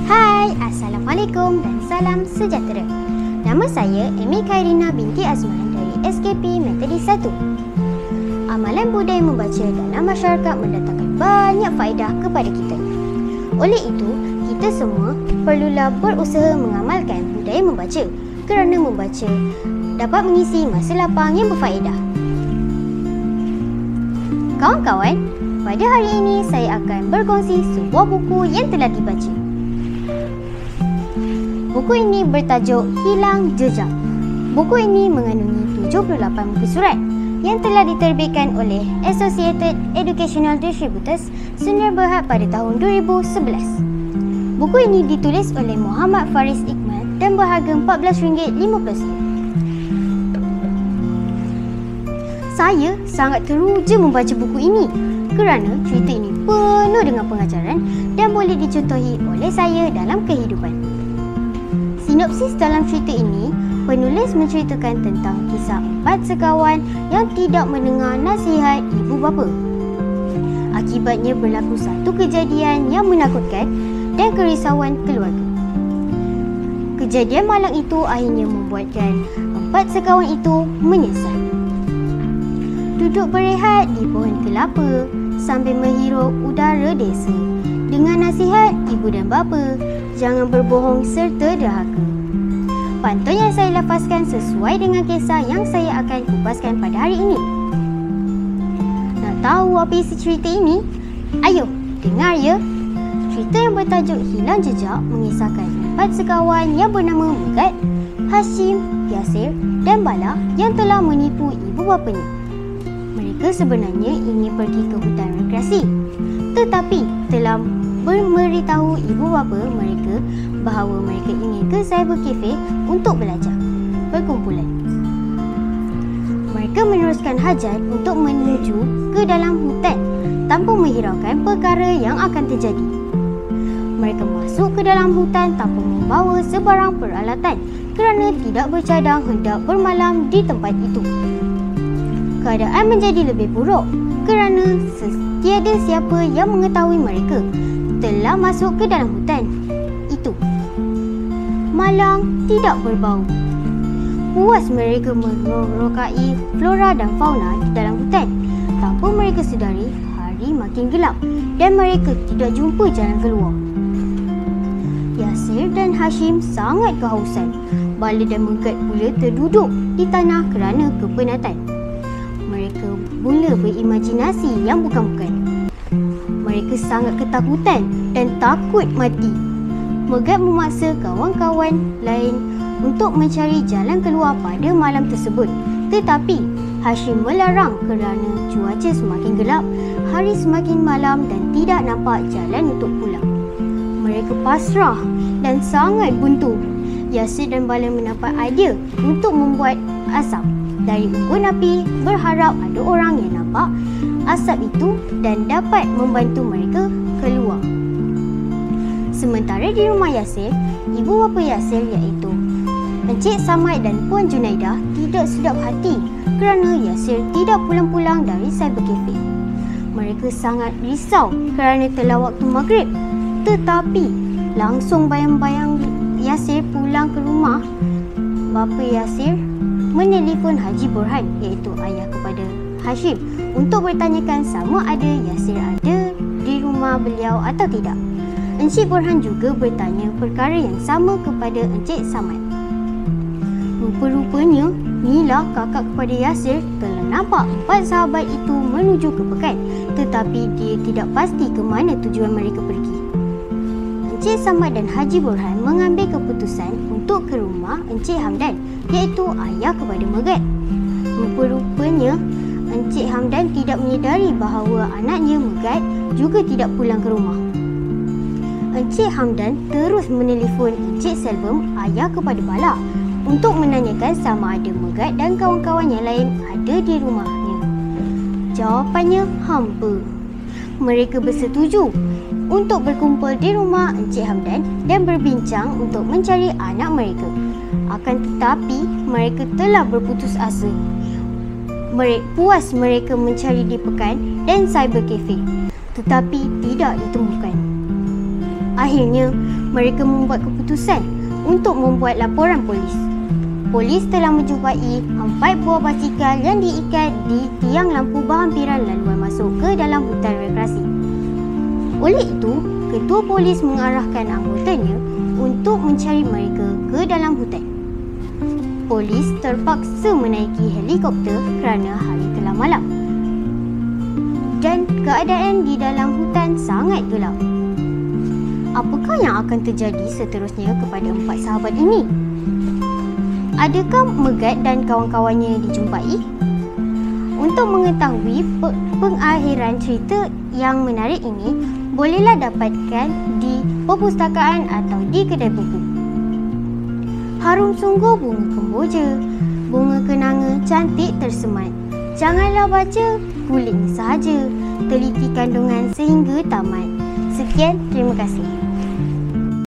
Hai, Assalamualaikum dan salam sejahtera. Nama saya Amy Khairina binti Azman dari SKP Metodis 1. Amalan budaya membaca dalam masyarakat mendatangkan banyak faedah kepada kita. Oleh itu, kita semua perlulah berusaha mengamalkan budaya membaca kerana membaca dapat mengisi masa lapang yang berfaedah. Kawan-kawan, pada hari ini saya akan berkongsi sebuah buku yang telah dibaca. Buku ini bertajuk Hilang Jejak. Buku ini mengandungi 78 muka surat yang telah diterbitkan oleh Associated Educational Distributors Sdn Bhd pada tahun 2011. Buku ini ditulis oleh Muhammad Faris Iqmal dan berharga RM14.50. Saya sangat teruja membaca buku ini kerana cerita ini penuh dengan pengajaran dan boleh dicontohi oleh saya dalam kehidupan. Sinopsis dalam cerita ini, penulis menceritakan tentang kisah 4 sekawan yang tidak mendengar nasihat ibu bapa. Akibatnya berlaku satu kejadian yang menakutkan dan kerisauan keluarga. Kejadian malang itu akhirnya membuatkan 4 sekawan itu menyesal. Duduk berehat di pohon kelapa sambil menghirup udara desa dengan nasihat ibu dan bapa, jangan berbohong serta derhaka. Pantun yang saya lafazkan sesuai dengan kisah yang saya akan kupaskan pada hari ini. Nak tahu apa isi cerita ini? Ayo, dengar ya. Cerita yang bertajuk Hilang Jejak mengisahkan 4 sekawan yang bernama Megat, Hashim, Yasir dan Bala yang telah menipu ibu bapanya. Mereka sebenarnya ingin pergi ke hutan rekreasi, tetapi telah memberitahu ibu bapa mereka bahawa mereka ingin ke cyber cafe untuk belajar perkumpulan. Mereka meneruskan hajat untuk menuju ke dalam hutan tanpa menghiraukan perkara yang akan terjadi. Mereka masuk ke dalam hutan tanpa membawa sebarang peralatan kerana tidak bercadang hendak bermalam di tempat itu. Keadaan menjadi lebih buruk kerana tiada siapa yang mengetahui mereka telah masuk ke dalam hutan itu. Malang tidak berbau. Puas mereka merokai flora dan fauna di dalam hutan. Tanpa mereka sedari, hari makin gelap dan mereka tidak jumpa jalan keluar. Yasir dan Hashim sangat kehausan. Bala dan Megat pula terduduk di tanah kerana kepenatan. Mereka mula berimajinasi yang bukan-bukan. Mereka sangat ketakutan dan takut mati. Megat memaksa kawan-kawan lain untuk mencari jalan keluar pada malam tersebut. Tetapi Hashim melarang kerana cuaca semakin gelap, hari semakin malam dan tidak nampak jalan untuk pulang. Mereka pasrah dan sangat buntu. Yasir dan Bala mendapat idea untuk membuat asap dari unggun api, berharap ada orang yang nampak asap itu dan dapat membantu mereka keluar. Sementara di rumah Yasir, ibu bapa Yasir iaitu Encik Samad dan Puan Junaidah tidak sedap hati kerana Yasir tidak pulang-pulang dari cyber cafe. Mereka sangat risau kerana telah waktu maghrib. Tetapi langsung bayang-bayang Yasir pulang ke rumah, bapa Yasir menelefon Haji Burhan iaitu ayah kepada Hashim untuk bertanyakan sama ada Yasir ada di rumah beliau atau tidak. Encik Burhan juga bertanya perkara yang sama kepada Encik Samad. Rupa-rupanya Mila, kakak kepada Yasir, telah nampak 4 sahabat itu menuju ke pekan, tetapi dia tidak pasti ke mana tujuan mereka pergi. Encik Samad dan Haji Burhan mengambil keputusan untuk ke rumah Encik Hamdan iaitu ayah kepada Megat. Rupa-rupanya Encik Hamdan tidak menyedari bahawa anaknya Megat juga tidak pulang ke rumah. Encik Hamdan terus menelefon Encik Selvem, ayah kepada Bala, untuk menanyakan sama ada Megat dan kawan-kawan yang lain ada di rumahnya. Jawapannya hampa. Mereka bersetuju untuk berkumpul di rumah Encik Hamdan dan berbincang untuk mencari anak mereka. Akan tetapi, mereka telah berputus asa. Puas mereka mencari di pekan dan cyber cafe. tetapi tidak ditemukan. Akhirnya, mereka membuat keputusan untuk membuat laporan polis. Polis telah menjumpai 4 buah basikal yang diikat di tiang lampu berhampiran laluan masuk ke dalam hutan rekreasi. Oleh itu, ketua polis mengarahkan anggotanya untuk mencari mereka ke dalam hutan. Polis terpaksa menaiki helikopter kerana hari telah malam dan keadaan di dalam hutan sangat gelap. Apakah yang akan terjadi seterusnya kepada 4 sahabat ini? Adakah Megat dan kawan-kawannya dijumpai? Untuk mengetahui pengakhiran cerita yang menarik ini, bolehlah dapatkan di perpustakaan atau di kedai buku. Harum sungguh bunga kemboja, bunga kenanga cantik tersemat. Janganlah baca kulitnya sahaja, teliti kandungan sehingga tamat. Sekian, terima kasih.